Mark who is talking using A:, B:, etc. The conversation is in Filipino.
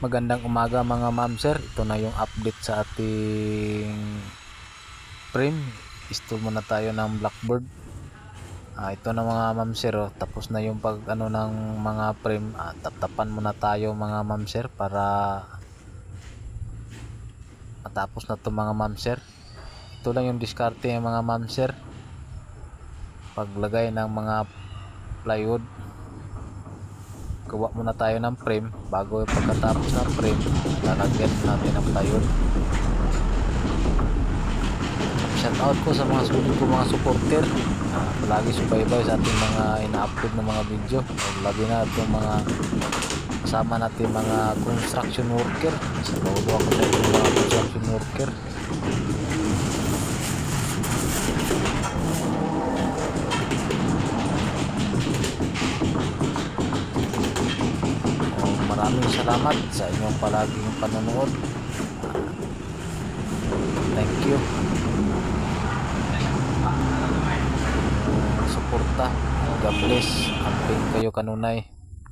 A: Magandang umaga mga ma'am sir. Ito na yung update sa ating frame. Install muna tayo ng Blackbird. Ito na mga ma'am sir, tapos na yung pag ng mga frame. Taptapan muna tayo mga ma'am sir para matapos na to mga ma'am sir. Ito lang yung diskarte ng mga ma'am sir. Paglagay ng mga plywood, gawa muna tayo ng frame. Bago pagkatapos ng frame, lalagyan natin ng plywood. Shout out ko sa mga sulit ko mga supporter, palagi subaybay sa ating mga ina-upload ng mga video, lagi na itong mga kasama natin mga construction worker. Saludo ako sa itong mga construction worker. Maraming salamat sa inyong palaging panonood. Thank you. Suporta. God bless. Amping kayo kanunay.